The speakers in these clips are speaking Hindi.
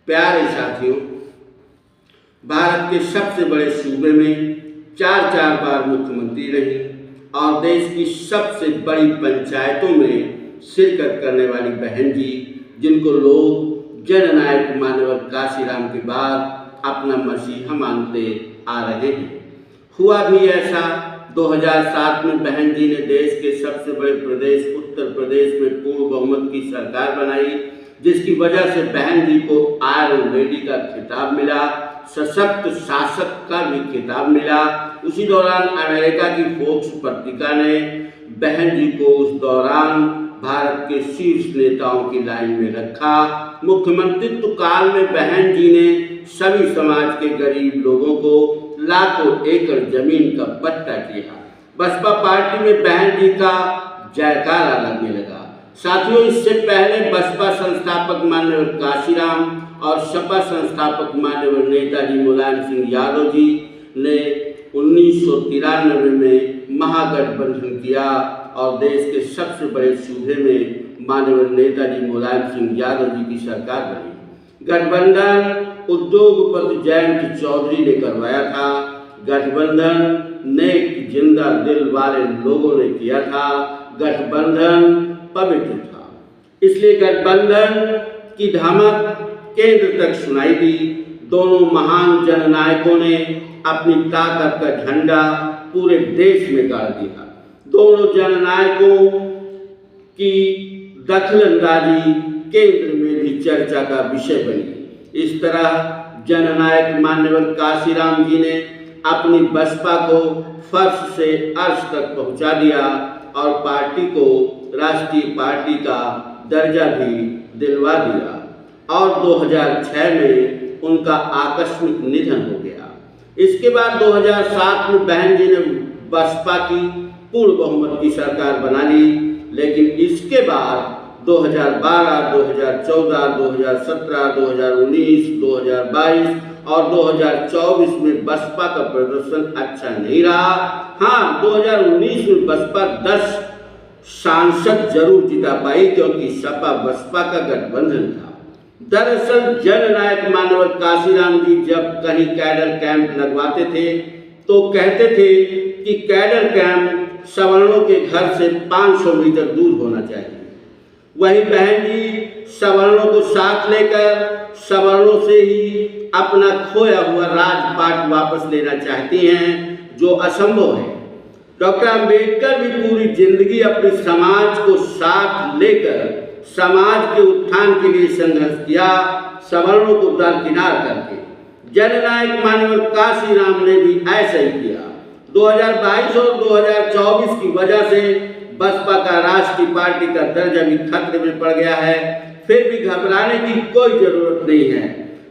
प्यारे साथियों, भारत के सबसे बड़े सूबे में चार बार मुख्यमंत्री रही और देश की सबसे बड़ी पंचायतों में शिरकत करने वाली बहन जी, जिनको लोग जननायक मान्यवर काशीराम के बाद अपना मसीहा मानते आ रहे हैं। हुआ भी ऐसा। 2007 में बहन जी ने देश के सबसे बड़े प्रदेश उत्तर प्रदेश में पूर्ण बहुमत की सरकार बनाई, जिसकी वजह से बहन जी को आयरन लेडी का खिताब मिला, सशक्त शासक का भी खिताब मिला। उसी दौरान अमेरिका की फोर्ब्स पत्रिका ने बहन जी को उस दौरान भारत के शीर्ष नेताओं की लाइन में रखा। मुख्यमंत्रित्व काल में बहन जी ने सभी समाज के गरीब लोगों को लाखों एकड़ जमीन का पट्टा किया। बसपा पार्टी में बहन जी का जयकारा लगने लगा। साथियों, इससे पहले बसपा संस्थापक मान्यवर काशीराम और सपा संस्थापक मान्यवर नेताजी मुलायम सिंह यादव जी ने 1993 में महागठबंधन किया और देश के सबसे बड़े सूबे में मान्यवर नेताजी मुलायम सिंह यादव जी की सरकार बनी। गठबंधन उद्योगपति जयंत चौधरी ने करवाया था। गठबंधन नेक जिंदा दिल वाले लोगों ने किया था। गठबंधन पवित्र था, इसलिए गठबंधन की धमक केंद्र तक सुनाई दी। दोनों महान जननायकों ने अपनी ताकत का झंडा पूरे देश में गाड़ दिया। दोनों जननायकों की दखलंदाजी केंद्र में भी चर्चा का विषय बनी। इस तरह जननायक मान्यवर काशीराम जी ने अपनी बसपा को फर्श से अर्श तक पहुंचा दिया और पार्टी को राष्ट्रीय पार्टी का दर्जा भी दिलवा दिया और 2006 में उनका आकस्मिक निधन हो गया। इसके बाद 2007 में बहन जी ने बसपा की पूर्ण बहुमत की सरकार बना ली, लेकिन इसके बाद 2012, 2014, 2017, 2019, 2022 और 2024 में बसपा का प्रदर्शन अच्छा नहीं रहा। हाँ, 2019 में बसपा 10 सांसद जरूर जिता पाई, क्योंकि सपा बसपा का गठबंधन था। दरअसल जननायक मान्यवर काशीराम जी जब कहीं कैडर कैंप लगवाते थे तो कहते थे कि कैडर कैंप सवर्णों के घर से 500 मीटर दूर होना चाहिए। वहीं बहन जी सवर्णों को साथ लेकर सवर्णों से ही अपना खोया हुआ राजपाट वापस लेना चाहती हैं, जो असंभव है। डॉक्टर अंबेडकर भी पूरी जिंदगी अपने समाज को साथ लेकर समाज के उत्थान के लिए संघर्ष किया, सवर्णों को दरकिनार करके। जननायक मान्यवर काशीराम ने भी ऐसा ही किया। 2022 और 2024 की वजह से बसपा का राष्ट्रीय पार्टी का दर्जा भी खतरे में पड़ गया है। फिर भी घबराने की कोई जरूरत नहीं है।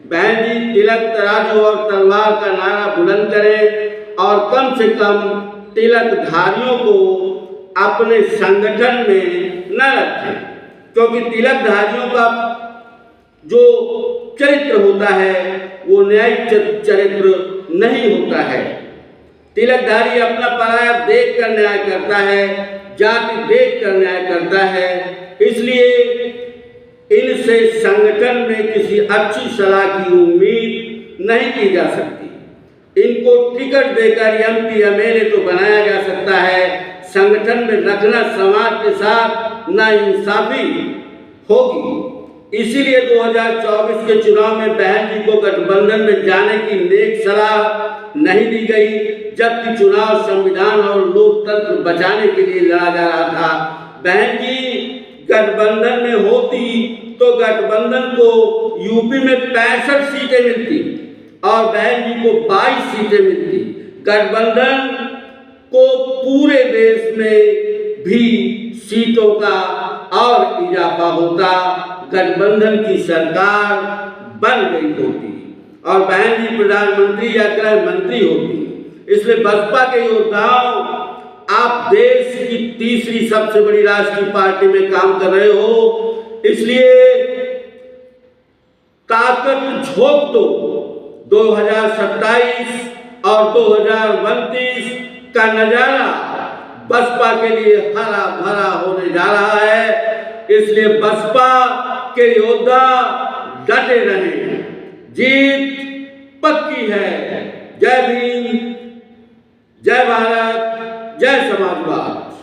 बहन जी तिलक, तराजू और तलवार का नारा बुलंद करें और कम से कम तिलकधारियों को अपने संगठन में न रखें, क्योंकि तिलकधारियों का जो चरित्र होता है वो न्यायिक चरित्र नहीं होता है। तिलकधारी अपना पराया देख कर न्याय करता है, जाति देख कर न्याय करता है। इसलिए इनसे संगठन में किसी अच्छी सलाह की उम्मीद नहीं की जा सकती। इनको टिकट देकर एमपी एमएलए तो बनाया जा सकता है, संगठन में रखना समाज के साथ नाइंसाफी होगी। इसीलिए 2024 के चुनाव में बहन जी को गठबंधन में जाने की नेक सलाह नहीं दी गई, जबकि चुनाव संविधान और लोकतंत्र बचाने के लिए लड़ा जा रहा था। बहन जी गठबंधन में होती तो गठबंधन को यूपी में 65 सीटें मिलती और बहन जी को 22 सीटें मिलती। गठबंधन को पूरे देश में भी सीटों का और इजाफा होता, गठबंधन की सरकार बन गई होती और बहन जी प्रधानमंत्री या गृह मंत्री होती। इसलिए बसपा के योद्धाओं, आप देश की तीसरी सबसे बड़ी राष्ट्रीय पार्टी में काम कर रहे हो, इसलिए ताकत झोंक दो। 2027 और 2029 का नजारा बसपा के लिए हरा भरा होने जा रहा है। इसलिए बसपा के योद्धा डटे रहें, जीत पक्की है। जय भीम, जय भारत, जय समाजवाद।